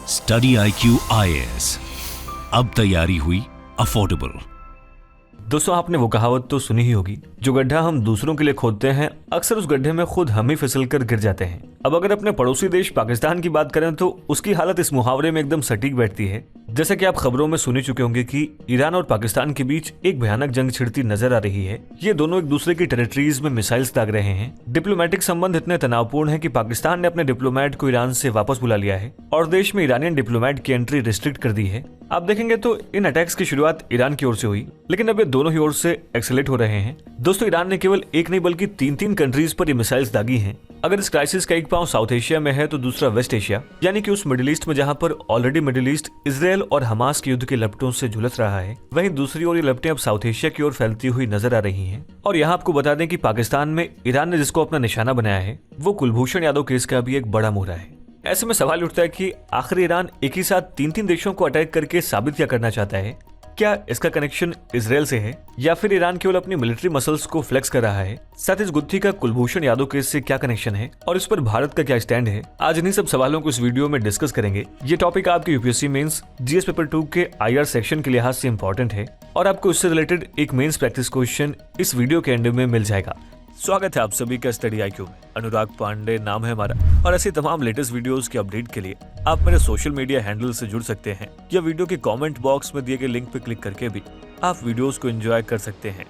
Study IQ IAS, अब तैयारी हुई अफोर्डेबल। दोस्तों, आपने वो कहावत तो सुनी ही होगी, जो गड्ढा हम दूसरों के लिए खोदते हैं अक्सर उस गड्ढे में खुद हम ही फिसल कर गिर जाते हैं। अब अगर अपने पड़ोसी देश पाकिस्तान की बात करें तो उसकी हालत इस मुहावरे में एकदम सटीक बैठती है। जैसा कि आप खबरों में सुन चुके होंगे कि ईरान और पाकिस्तान के बीच एक भयानक जंग छिड़ती नजर आ रही है। ये दोनों एक दूसरे की टेरिटरीज में मिसाइल्स दाग रहे हैं। डिप्लोमेटिक संबंध इतने तनावपूर्ण है कि पाकिस्तान ने अपने डिप्लोमेट को ईरान से वापस बुला लिया है और देश में ईरानियन डिप्लोमेट की एंट्री रिस्ट्रिक्ट कर दी है। आप देखेंगे तो इन अटैक्स की शुरुआत ईरान की ओर से हुई, लेकिन अब ये दोनों ही ओर से एक्सेलेट हो रहे हैं। दोस्तों, ईरान ने केवल एक नहीं बल्कि तीन कंट्रीज पर ये मिसाइल्स दागी हैं। अगर इस क्राइसिस का एक पांव साउथ एशिया में है तो दूसरा वेस्ट एशिया, यानी कि उस मिडिल ईस्ट में जहां पर ऑलरेडी मिडिल ईस्ट इसराइल और हमास के युद्ध के लपटों से झुलस रहा है, वहीं दूसरी ओर ये लपटें अब साउथ एशिया की ओर फैलती हुई नजर आ रही हैं। और यहाँ आपको बता दें कि पाकिस्तान में ईरान ने जिसको अपना निशाना बनाया है वो कुलभूषण यादव केस का भी एक बड़ा मोहरा है। ऐसे में सवाल उठता है कि आखिर ईरान एक ही साथ तीन देशों को अटैक करके साबित क्या करना चाहता है? क्या इसका कनेक्शन इसराइल से है या फिर ईरान केवल अपनी मिलिट्री मसल्स को फ्लेक्स कर रहा है? साथ इस गुत्थी का कुलभूषण यादव केस से क्या कनेक्शन है और इस पर भारत का क्या स्टैंड है? आज इन्हीं सब सवालों को इस वीडियो में डिस्कस करेंगे। ये टॉपिक आपके यूपीएससी मेंस जीएस पेपर 2 के IR सेक्शन के लिहाज से इंपॉर्टेंट है और आपको इससे रिलेटेड एक मेंस प्रैक्टिस क्वेश्चन इस वीडियो के एंड में मिल जाएगा। स्वागत है आप सभी का स्टडी IQ में। अनुराग पांडे नाम है हमारा और ऐसी तमाम लेटेस्ट वीडियोस के अपडेट के लिए आप मेरे सोशल मीडिया हैंडल से जुड़ सकते हैं या वीडियो के कमेंट बॉक्स में दिए गए लिंक पर क्लिक करके भी आप वीडियोस को एंजॉय कर सकते हैं।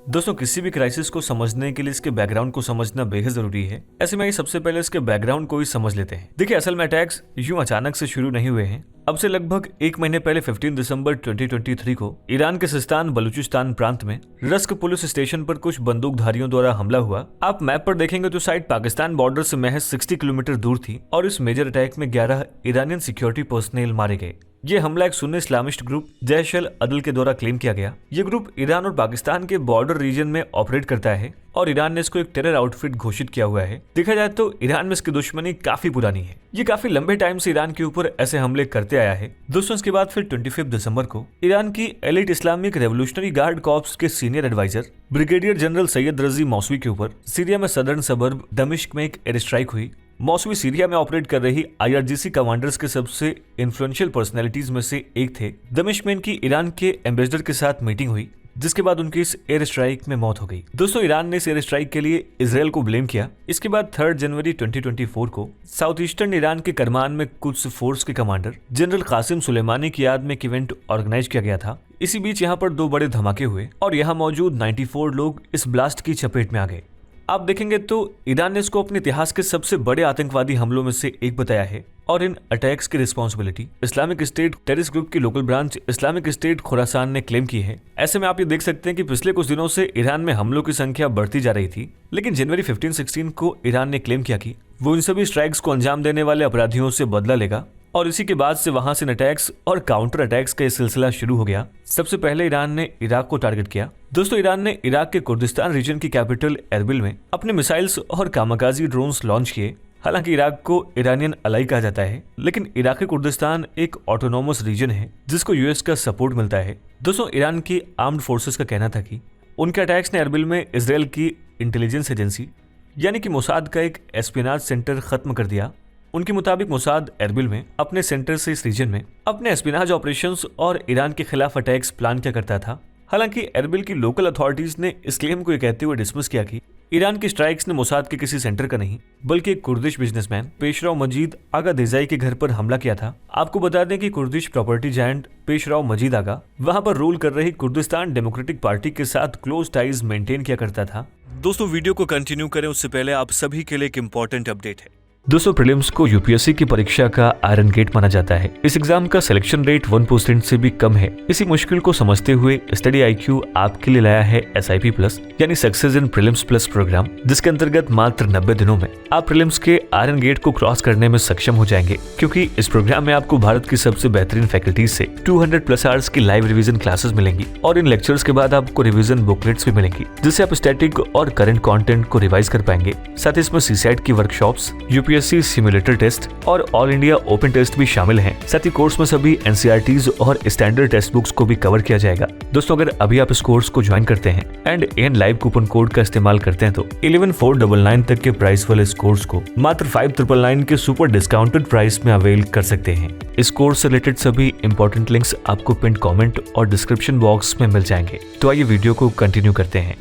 दोस्तों, किसी भी क्राइसिस को समझने के लिए इसके बैकग्राउंड को समझना बेहद जरूरी है। ऐसे में सबसे पहले इसके बैकग्राउंड को ही समझ लेते हैं। देखिए, असल में अटैक्स यूं अचानक से शुरू नहीं हुए हैं। अब से लगभग एक महीने पहले 15 दिसंबर 2023 को ईरान के सिस्तान बलूचिस्तान प्रांत में रस्क पुलिस स्टेशन पर कुछ बंदूकधारियों द्वारा हमला हुआ। आप मैप पर देखेंगे तो साइड पाकिस्तान बॉर्डर से महज 60 किलोमीटर दूर थी और इस मेजर अटैक में 11 ईरानियन सिक्योरिटी पर्सनल मारे गए। ये हमला एक सुन्नी इस्लामिस्ट ग्रुप जैश अल अदल के द्वारा क्लेम किया गया। ये ग्रुप ईरान और पाकिस्तान के बॉर्डर रीजन में ऑपरेट करता है और ईरान ने इसको एक टेरर आउटफिट घोषित किया हुआ है। देखा जाए तो ईरान में इसकी दुश्मनी काफी पुरानी है। ये काफी लंबे टाइम से ईरान के ऊपर ऐसे हमले करते आया है। दोस्तों, इसके बाद फिर 25 दिसंबर को ईरान की elite Islamic revolutionary guard corps के senior adviser brigadier general Seyed Razi Mousavi के ऊपर सीरिया में सदर्न सबर्ब दमिश्क में एक एयर स्ट्राइक हुई। मौसवी सीरिया में ऑपरेट कर रही IRGC कमांडर्स के सबसे इन्फ्लुएंशियल पर्सनैलिटीज में से एक थे। दमिश्क में इनकी ईरान के एम्बेसडर के साथ मीटिंग हुई, जिसके बाद उनकी इस एयर स्ट्राइक में मौत हो गई। दोस्तों, ईरान ने इस एयर स्ट्राइक के लिए इसराइल को ब्लेम किया। इसके बाद 3 जनवरी 2024 को साउथ ईस्टर्न ईरान के करमान में कुछ फोर्स के कमांडर जनरल कासिम सुलेमानी की याद में एक इवेंट ऑर्गेनाइज किया गया था। इसी बीच यहाँ पर 2 बड़े धमाके हुए और यहाँ मौजूद 94 लोग इस ब्लास्ट की चपेट में आ गए। आप देखेंगे तो ईरान ने इसको अपने इतिहास के सबसे बड़े आतंकवादी हमलों में से एक बताया है और इन अटैक्स की responsibility Islamic state terrorist group की local branch Islamic state Khorasan ने क्लेम की है। ऐसे में आप ये देख सकते हैं कि पिछले कुछ दिनों से ईरान में हमलों की संख्या बढ़ती जा रही थी, लेकिन जनवरी 15-16 को ईरान ने क्लेम किया कि वो इन सभी स्ट्राइक्स को अंजाम देने वाले अपराधियों से बदला लेगा और इसी के बाद से वहां से अटैक्स और काउंटर अटैक्स का सिलसिला शुरू हो गया। सबसे पहले ईरान ने इराक को टारगेट किया। दोस्तों, ईरान ने इराक के कुर्दिस्तान रीजन की कैपिटल एरबिल में अपने मिसाइल्स और कामाकाजी ड्रोन्स लॉन्च किए। हालांकि इराक को ईरानियन अलाई कहा जाता है, लेकिन इराकी कुर्दिस्तान एक ऑटोनोमस रीजन है जिसको US का सपोर्ट मिलता है। दोस्तों, ईरान की आर्म्ड फोर्सेस का कहना था कि उनके अटैक्स ने एरबिल में इसराइल की इंटेलिजेंस एजेंसी यानी कि मोसाद का एक एस्पिनाज सेंटर खत्म कर दिया। उनके मुताबिक मोसाद एरबिल में अपने सेंटर से इस रीजन में अपने एस्पिनाज ऑपरेशंस और ईरान के खिलाफ अटैक्स प्लान किया करता था। हालांकि एरबिल की लोकल अथॉरिटीज ने इस क्लेम को कहते हुए डिसमिस किया कि ईरान की स्ट्राइक्स ने मोसाद के किसी सेंटर का नहीं बल्कि एक कुर्दिश बिजनेसमैन पेशराव मजीद आगा देजाई के घर पर हमला किया था। आपको बता दें कि कुर्दिश प्रॉपर्टी जायंट पेशराव मजीद आगा वहां पर रूल कर रही कुर्दिस्तान डेमोक्रेटिक पार्टी के साथ क्लोज टाइज मेंटेन किया करता था। दोस्तों, वीडियो को कंटिन्यू करें उससे पहले आप सभी के लिए एक इंपॉर्टेंट अपडेट है। दोस्तों, प्रीलिम्स को यूपीएससी की परीक्षा का आयरन गेट माना जाता है। इस एग्जाम का सिलेक्शन रेट 1% से भी कम है। इसी मुश्किल को समझते हुए स्टडी IQ आपके लिए लाया है SIP प्लस यानी success in prelims plus programme, जिसके अंतर्गत मात्र 90 दिनों में आप प्रीलिम्स के आयरन गेट को क्रॉस करने में सक्षम हो जाएंगे, क्योंकि इस प्रोग्राम में आपको भारत की सबसे बेहतरीन फैकल्टीज से 200+ आवर्स की लाइव रिवीजन क्लासेस मिलेंगी और इन लेक्चर्स के बाद आपको रिवीजन बुकलेट्स भी मिलेंगी, जिससे आप स्टैटिक और करंट कंटेंट को रिवाइज कर पाएंगे। साथ ही इसमें CSAT की वर्कशॉप्स, यूपीएससी सिमुलेटर टेस्ट और ऑल इंडिया ओपन टेस्ट भी शामिल हैं। साथ ही कोर्स में सभी एनसीईआरटीज और स्टैंडर्ड टेक्स्ट बुक्स को भी कवर किया जाएगा। दोस्तों, अगर अभी आप इस कोर्स को ज्वाइन करते हैं and an live coupon code का इस्तेमाल करते हैं तो 11,499 तक के प्राइस वाले इस कोर्स को मात्र 5,999 के सुपर डिस्काउंटेड प्राइस में अवेल कर सकते हैं। इस कोर्स से रिलेटेड सभी इंपॉर्टेंट लिंक्स आपको पिन कमेंट और डिस्क्रिप्शन बॉक्स में मिल जाएंगे। तो आइए वीडियो को कंटिन्यू करते हैं।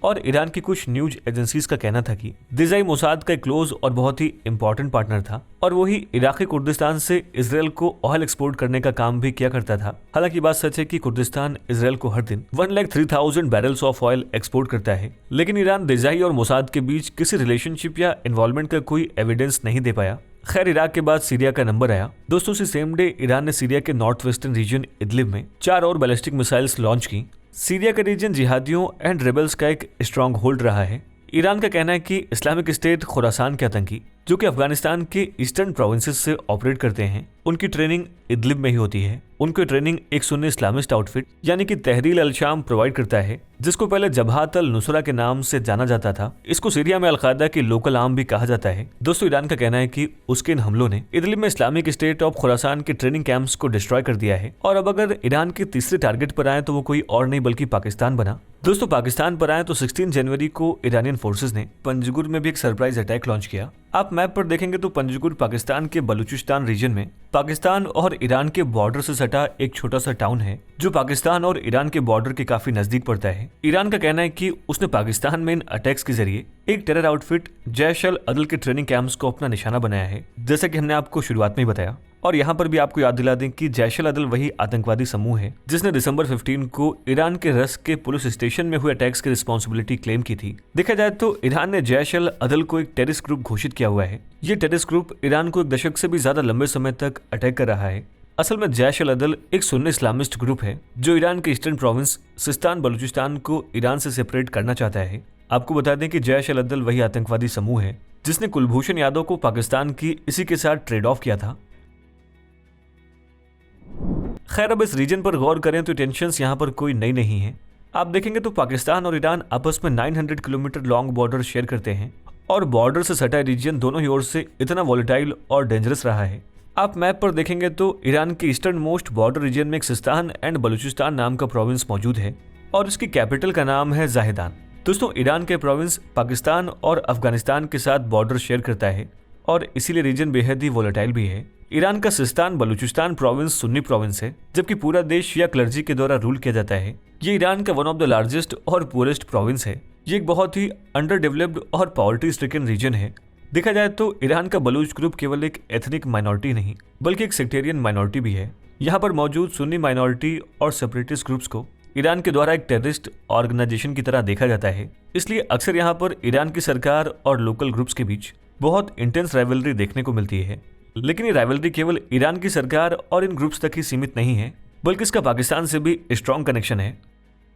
और ईरान की कुछ न्यूज एजेंसीज का कहना था कि दिजाई मोसाद का एक क्लोज और बहुत ही इंपॉर्टेंट पार्टनर था और वही इराकी कुर्दिस्तान से इजराइल को ऑयल एक्सपोर्ट करने का काम भी किया करता था। हालांकि बात सच है कि कुर्दिस्तान इजराइल को हर दिन 1,03,000 बैरल्स ऑफ ऑयल एक्सपोर्ट करता है, लेकिन ईरान दिजाई और मोसाद के बीच किसी रिलेशनशिप या इन्वॉल्वमेंट का कोई एविडेंस नहीं दे पाया। खैर, इराक के बाद सीरिया का नंबर आया। दोस्तों, उसी सेम डे ईरान ने सीरिया के नॉर्थ वेस्टर्न रीजन इदलिब में 4 और बैलिस्टिक मिसाइल्स लॉन्च की। सीरिया का रीजन जिहादियों एंड रेबल्स का एक स्ट्रॉन्ग होल्ड रहा है। ईरान का कहना है कि इस्लामिक स्टेट खुरासान के आतंकी, जो कि अफगानिस्तान के ईस्टर्न प्रोविंसेस से ऑपरेट करते हैं, उनकी ट्रेनिंग इदलिब में ही होती है। उनकी ट्रेनिंग एक सुन्नी इस्लामिस्ट आउटफिट यानी कि तहरीर अल शाम प्रोवाइड करता है, जिसको पहले जबहात अल नुसरा के नाम से जाना जाता था। इसको सीरिया में अलकायदा की लोकल आर्म भी कहा जाता है। दोस्तों, ईरान का कहना है कि उसके इन हमलों ने इदलिब में इस्लामिक स्टेट ऑफ खुरासान के ट्रेनिंग कैंप्स को डिस्ट्रॉय कर दिया है। और अब अगर ईरान के तीसरे टारगेट पर आए तो वो कोई और नहीं बल्कि पाकिस्तान बना। दोस्तों, पाकिस्तान पर आए तो 16 जनवरी को ईरानियन फोर्सेस ने पंजगुर में भी एक सरप्राइज अटैक लॉन्च किया। आप मैप पर देखेंगे तो पंजगुर पाकिस्तान के बलूचिस्तान रीजन में पाकिस्तान और ईरान के बॉर्डर से सटा एक छोटा सा टाउन है, जो पाकिस्तान और ईरान के बॉर्डर के काफी नजदीक पड़ता है। ईरान का कहना है कि उसने पाकिस्तान में इन अटैक्स के जरिए एक टेरर आउटफिट जैश अल अदल के ट्रेनिंग कैंप्स को अपना निशाना बनाया है, जैसा कि हमने आपको शुरुआत में ही बताया। और यहाँ पर भी आपको याद दिला दें कि जैश अल अदल वही आतंकवादी समूह है जिसने दिसंबर 15 को ईरान के रस के पुलिस स्टेशन में हुए अटैक्स की रिस्पॉन्सिबिलिटी क्लेम की थी। देखा जाए तो ईरान ने जैश अल अदल को एक टेररिस्ट ग्रुप घोषित किया हुआ है। ये टेररिस्ट ग्रुप ईरान को 1 दशक से भी ज्यादा लंबे समय तक अटैक कर रहा है। असल में जैश अल अदल एक सुन्नी इस्लामिस्ट ग्रुप है जो ईरान के ईस्टर्न प्रोविंस सिस्तान बलूचिस्तान को ईरान से सेपरेट करना चाहता है। आपको बता दें कि जैश अल अदल वही आतंकवादी समूह है जिसने कुलभूषण यादव को पाकिस्तान की इसी के साथ ट्रेड ऑफ किया था। खैर, अब इस रीजन पर गौर करें तो टेंशंस यहाँ पर कोई नई नहीं है। आप देखेंगे तो पाकिस्तान और ईरान आपस में 900 किलोमीटर लॉन्ग बॉर्डर शेयर करते हैं और बॉर्डर से सटा रीजन दोनों ही ओर से इतना वॉलेटाइल और डेंजरस रहा है। आप मैप पर देखेंगे तो ईरान के ईस्टर्न मोस्ट बॉर्डर रीजन में एक सिस्तान एंड बलूचिस्तान नाम का प्रोविंस मौजूद है और इसकी कैपिटल का नाम है जाहिदान। दोस्तों, ईरान के प्रोविंस पाकिस्तान और अफगानिस्तान के साथ बॉर्डर शेयर करता है और इसीलिए रीजन बेहद ही वॉलेटाइल भी है। ईरान का सिस्तान बलूचिस्तान प्रोविंस सुन्नी प्रोविंस है, जबकि पूरा देश शिया क्लर्जी के द्वारा रूल किया जाता है। ये ईरान का वन ऑफ द लार्जेस्ट और पुअरेस्ट प्रोविंस है। ये एक बहुत ही अंडर डेवलप्ड और पॉवर्टी स्ट्रिकन रीजन है। देखा जाए तो ईरान का बलूच ग्रुप केवल एक एथनिक माइनॉरिटी नहीं बल्कि एक सेक्टेरियन माइनॉरिटी भी है। यहाँ पर मौजूद सुन्नी माइनॉरिटी और सेपरेटिस्ट ग्रुप्स को ईरान के द्वारा एक टेररिस्ट ऑर्गेनाइजेशन की तरह देखा जाता है। इसलिए अक्सर यहाँ पर ईरान की सरकार और लोकल ग्रुप्स के बीच बहुत इंटेंस राइवलरी देखने को मिलती है। लेकिन ये राइवलरी केवल ईरान की सरकार और इन ग्रुप्स तक ही सीमित नहीं है, बल्कि इसका पाकिस्तान से भी स्ट्रॉन्ग कनेक्शन है।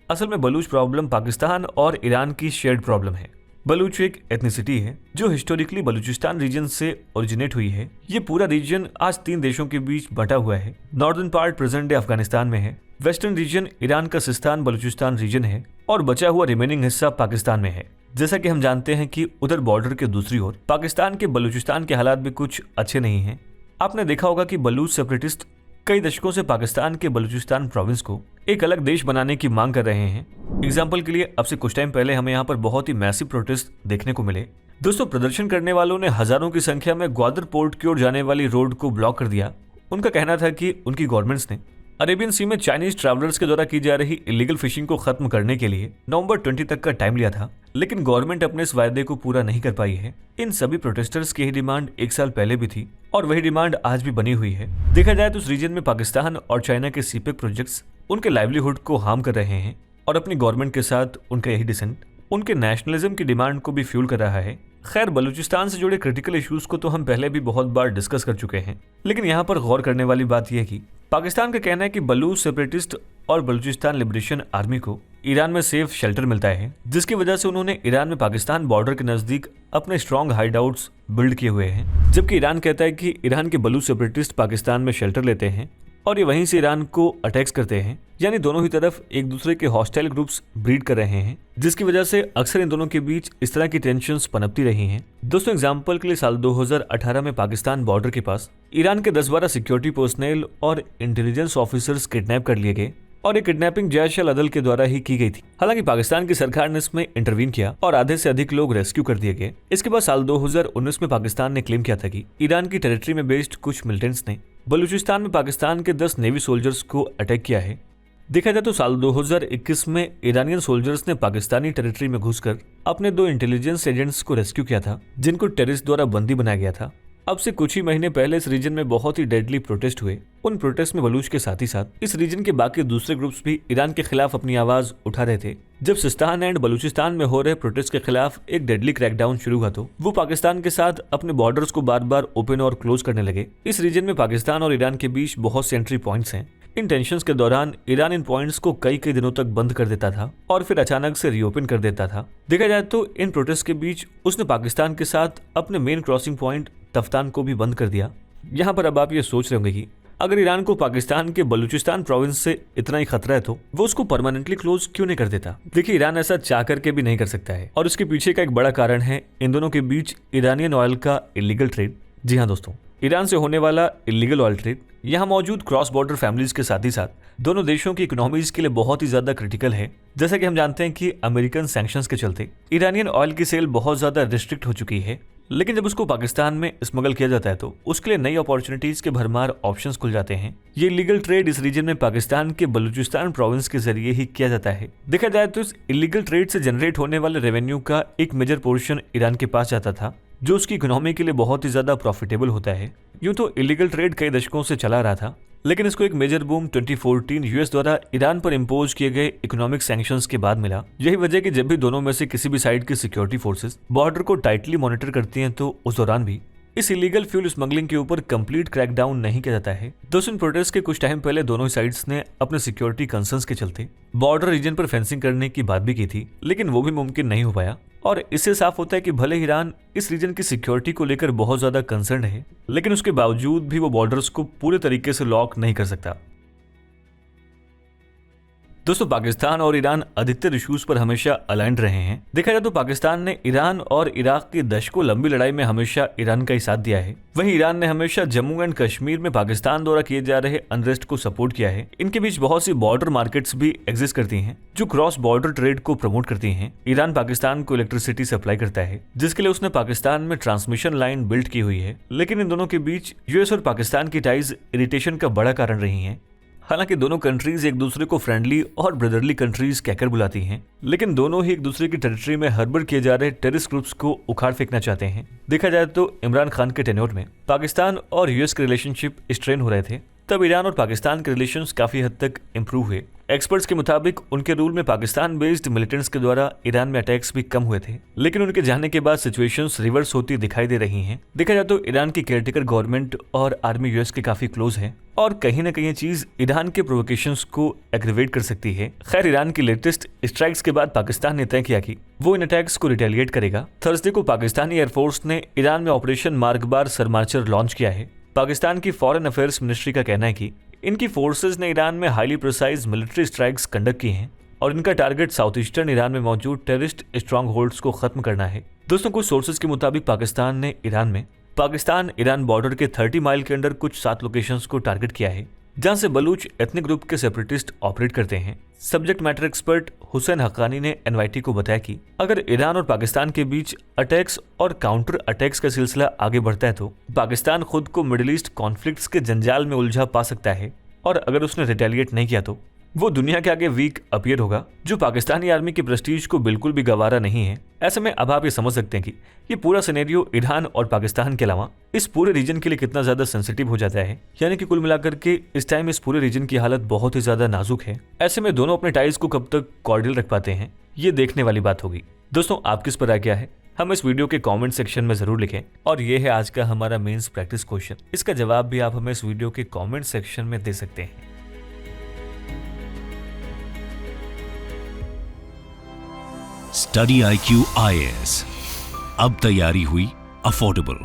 असल में बलूच प्रॉब्लम पाकिस्तान और ईरान की शेयर्ड प्रॉब्लम है। बलूच एक एथनिसिटी है जो हिस्टोरिकली बलूचिस्तान रीजन से ओरिजिनेट हुई है। ये पूरा रीजन आज 3 देशों के बीच बटा हुआ है। Northern part present day Afghanistan में है, वेस्टर्न रीजन ईरान का सिस्तान बलूचिस्तान रीजन है और बचा हुआ रिमेनिंग हिस्सा पाकिस्तान में है। जैसा कि हम जानते हैं कि उधर बॉर्डर के दूसरी ओर पाकिस्तान के बलूचिस्तान के हालात भी कुछ अच्छे नहीं हैं। आपने देखा होगा कि बलूच सेपरेटिस्ट कई दशकों से पाकिस्तान के बलूचिस्तान प्रोविंस को एक अलग देश बनाने की मांग कर रहे हैं। एग्जाम्पल के लिए अब से कुछ टाइम पहले हमें यहाँ पर बहुत ही मैसिव प्रोटेस्ट देखने को मिले। दोस्तों, प्रदर्शन करने वालों ने हजारों की संख्या में ग्वादर पोर्ट की ओर जाने वाली रोड को ब्लॉक कर दिया। उनका कहना था कि उनकी गवर्नमेंट्स ने अरेबियन सी में चाइनीज ट्रैवलर्स के द्वारा की जा रही इलीगल फिशिंग को खत्म करने के लिए नवंबर 20 तक का टाइम लिया था, लेकिन गवर्नमेंट अपने इस वायदे को पूरा नहीं कर पाई है। इन सभी प्रोटेस्टर्स की ही डिमांड 1 साल पहले भी थी और वही डिमांड आज भी बनी हुई है। देखा जाए तो उस रीजन में पाकिस्तान और चाइना के सीपेक प्रोजेक्ट्स उनके लाइवलीहुड को हार्म कर रहे हैं और अपनी गवर्नमेंट के साथ उनका यही डिसेंट उनके नेशनलिज्म की डिमांड को भी फ्यूल कर रहा है। खैर, बलूचिस्तान से जुड़े क्रिटिकल इश्यूज को तो हम पहले भी बहुत बार डिस्कस कर चुके हैं, लेकिन यहाँ पर गौर करने वाली बात यह है कि पाकिस्तान का कहना है कि बलूच सेपरेटिस्ट और बलूचिस्तान लिबरेशन आर्मी को ईरान में सेफ शेल्टर मिलता है, जिसकी वजह से उन्होंने ईरान में पाकिस्तान बॉर्डर के नजदीक अपने स्ट्रॉन्ग हाइडआउट्स बिल्ड किए हुए हैं। जबकि ईरान कहता है कि ईरान के बलूच सेपरेटिस्ट पाकिस्तान में शेल्टर लेते हैं और ये वहीं से ईरान को अटैक्स करते हैं। यानी दोनों ही तरफ एक दूसरे के हॉस्टाइल ग्रुप्स ब्रीड कर रहे हैं, जिसकी वजह से अक्सर इन दोनों के बीच इस तरह की टेंशन्स पनपती रही हैं। दोस्तों एग्जांपल के लिए साल 2018 में पाकिस्तान बॉर्डर के पास ईरान के 10-12 सिक्योरिटी पर्सनल और इंटेलिजेंस ऑफिसर्स किडनैप कर लिए गए और ये किडनैपिंग जैश अल अदल के द्वारा ही की गई थी। हालांकि पाकिस्तान की सरकार ने इसमें इंटरवीन किया और आधे से अधिक लोग रेस्क्यू कर दिए गए। इसके बाद साल 2019 में पाकिस्तान ने क्लेम किया था कि ईरान की टेरिटरी में बेस्ड कुछ मिलिटेंट्स ने बलूचिस्तान में पाकिस्तान के 10 नेवी सोल्जर्स को अटैक किया है। देखा जाए तो साल 2021 में ईरानियन सोल्जर्स ने पाकिस्तानी टेरिटरी में घुसकर अपने 2 इंटेलिजेंस एजेंट्स को रेस्क्यू किया था, जिनको टेररिस्ट द्वारा बंदी बनाया गया था। अब से कुछ ही महीने पहले इस रीजन में बहुत ही डेडली प्रोटेस्ट हुए। उन प्रोटेस्ट में बलूच के साथ ही साथ इस रीजन के बाकी दूसरे ग्रुप्स भी ईरान के खिलाफ अपनी आवाज उठा रहे थे। जब सिस्तान एंड बलूचिस्तान में हो रहे प्रोटेस्ट के खिलाफ एक डेडली क्रैकडाउन शुरू हुआ तो वो पाकिस्तान के साथ अपने बॉर्डर्स को बार बार ओपन और क्लोज करने लगे। इस रीजन में पाकिस्तान और ईरान के बीच बहुत से एंट्री पॉइंट्स हैं। इन टेंशन्स के दौरान ईरान इन पॉइंट्स को कई दिनों तक बंद कर देता था और फिर अचानक से रीओपन कर देता था। देखा जाए तो इन प्रोटेस्ट के बीच उसने पाकिस्तान के साथ अपने मेन क्रॉसिंग पॉइंट तफ्तान को भी बंद कर दिया। यहाँ पर अब आप ये सोच रहे होंगे कि अगर ईरान को पाकिस्तान के बलूचिस्तान प्रोविंस से इतना ही खतरा है तो वो उसको परमानेंटली क्लोज क्यों नहीं कर देता। देखिए ईरान ऐसा चाह करके भी नहीं कर सकता है और उसके पीछे का एक बड़ा कारण है इन दोनों के बीच ईरानियन ऑयल का इलीगल ट्रेड। जी हाँ दोस्तों, ईरान से होने वाला इलीगल ऑयल ट्रेड यहाँ मौजूद क्रॉस बॉर्डर फैमिलीज के साथ ही साथ दोनों देशों की इकोनॉमीज के लिए बहुत ही ज्यादा क्रिटिकल है। जैसा कि हम जानते हैं कि अमेरिकन सैंक्शंस के चलते ईरानियन ऑयल की सेल बहुत ज्यादा रिस्ट्रिक्ट हो चुकी है, लेकिन जब उसको पाकिस्तान में स्मगल किया जाता है तो उसके लिए नई अपॉर्चुनिटीज के भरमार ऑप्शंस खुल जाते हैं। ये इलीगल ट्रेड इस रीजन में पाकिस्तान के बलूचिस्तान प्रोविंस के जरिए ही किया जाता है। देखा जाए तो इस इलीगल ट्रेड से जनरेट होने वाले रेवेन्यू का एक मेजर पोर्शन ईरान के पास जाता था, जो उसकी इकोनॉमी के लिए बहुत ही ज्यादा प्रॉफिटेबल होता है। यूं तो इलीगल ट्रेड कई दशकों से चला रहा था, लेकिन इसको एक मेजर बूम 2014 यूएस द्वारा ईरान पर इम्पोज किए गए इकोनॉमिक सैंक्शंस के बाद मिला। यही वजह कि जब भी दोनों में से किसी भी साइड की सिक्योरिटी फोर्सेस बॉर्डर को टाइटली मॉनिटर करती हैं तो उस दौरान भी इस इलीगल फ्यूल स्मगलिंग के ऊपर कंप्लीट क्रैकडाउन नहीं किया जाता है। दोस्तों इन प्रोटेस्ट के कुछ टाइम पहले दोनों साइड्स ने अपने सिक्योरिटी कंसर्न्स के चलते बॉर्डर रीजन पर फेंसिंग करने की बात भी की थी, लेकिन वो भी मुमकिन नहीं हो पाया। और इससे साफ होता है कि भले ईरान इस रीजन की सिक्योरिटी को लेकर बहुत ज्यादा कंसर्न है, लेकिन उसके बावजूद भी वो बॉर्डर्स को पूरे तरीके से लॉक नहीं कर सकता। दोस्तों पाकिस्तान और ईरान अधिकतर इश्यूज पर हमेशा अलाइंड रहे हैं। देखा जाए तो पाकिस्तान ने ईरान और इराक की दशकों लंबी लड़ाई में हमेशा ईरान का ही साथ दिया है। वहीं ईरान ने हमेशा जम्मू एंड कश्मीर में पाकिस्तान द्वारा किए जा रहे अनरेस्ट को सपोर्ट किया है। इनके बीच बहुत सी बॉर्डर मार्केट्स भी एग्जिस्ट करती हैं जो क्रॉस बॉर्डर ट्रेड को प्रमोट करती हैं। ईरान पाकिस्तान को इलेक्ट्रिसिटी सप्लाई करता है, जिसके लिए उसने पाकिस्तान में ट्रांसमिशन लाइन बिल्ड की हुई है। लेकिन इन दोनों के बीच यूएस और पाकिस्तान की टाइज इरिटेशन का बड़ा कारण रही है। हालांकि दोनों कंट्रीज एक दूसरे को फ्रेंडली और ब्रदरली कंट्रीज कहकर बुलाती हैं, लेकिन दोनों ही एक दूसरे की टेरिटरी में हड़बड़ किए जा रहे टेररिस्ट ग्रुप्स को उखाड़ फेंकना चाहते हैं। देखा जाए तो इमरान खान के टेन्योर में पाकिस्तान और यूएस के रिलेशनशिप स्ट्रेन हो रहे थे, तब ईरान और पाकिस्तान के रिलेशंस काफी हद तक इंप्रूव हुए। एक्सपर्ट्स के मुताबिक उनके रूल में पाकिस्तान बेस्ड मिलिटेंट्स के द्वारा ईरान में अटैक्स भी कम हुए थे, लेकिन उनके जाने के बाद सिचुएशंस रिवर्स होती दिखाई दे रही हैं। देखा जाए तो ईरान की केयरटेकर गवर्नमेंट और आर्मी यूएस के काफी क्लोज है और कहीं न कहीं ये चीज ईरान के प्रोवोकेशंस को एग्रीवेट कर सकती है। खैर ईरान की लेटेस्ट स्ट्राइक्स के बाद पाकिस्तान ने तय किया कि वो इन अटैक्स को रिटेलिएट करेगा। थर्सडे को पाकिस्तानी एयरफोर्स ने ईरान में ऑपरेशन मार्गबार सरमार्चर लॉन्च किया है। पाकिस्तान की फॉरेन अफेयर्स मिनिस्ट्री का कहना है कि इनकी फोर्सेज ने ईरान में highly precise military strikes conduct की हैं और इनका टारगेट साउथ ईस्टर्न ईरान में मौजूद टेररिस्ट स्ट्रॉन्ग होल्ड्स को खत्म करना है। दोस्तों कुछ सोर्सेज के मुताबिक पाकिस्तान ने ईरान में पाकिस्तान ईरान बॉर्डर के 30 माइल के अंदर कुछ 7 लोकेशंस को टारगेट किया है, जहां से बलूच एथनिक ग्रुप के सेपरेटिस्ट ऑपरेट करते हैं। Subject matter expert Hussain Haqqani ने एनवाईटी को बताया कि अगर ईरान और पाकिस्तान के बीच अटैक्स और काउंटर अटैक्स का सिलसिला आगे बढ़ता है तो पाकिस्तान खुद को मिडिल ईस्ट कॉन्फ्लिक्ट्स के जंजाल में उलझा पा सकता है, और अगर उसने रिटेलिएट नहीं किया तो वो दुनिया के आगे वीक अपीयर होगा, जो पाकिस्तानी आर्मी की प्रेस्टीज को बिल्कुल भी गवारा नहीं है। ऐसे में अब आप ये समझ सकते हैं कि ये पूरा सिनेरियो ईरान और पाकिस्तान के अलावा इस पूरे रीजन के लिए कितना ज्यादा सेंसिटिव हो जाता है। यानी कि कुल मिलाकर के इस टाइम इस पूरे रीजन की हालत बहुत ही ज्यादा नाजुक है। ऐसे में दोनों अपने टाइज को कब तक कॉर्डियल रख पाते हैं, ये देखने वाली बात होगी। दोस्तों आप किस पर आ गया है हम इस वीडियो के कमेंट सेक्शन में जरूर लिखें, और ये है आज का हमारा मेंस प्रैक्टिस क्वेश्चन। इसका जवाब भी आप हमें इस वीडियो के कमेंट सेक्शन में दे सकते हैं। स्टडी IQ IAS अब तैयारी हुई अफोर्डेबल।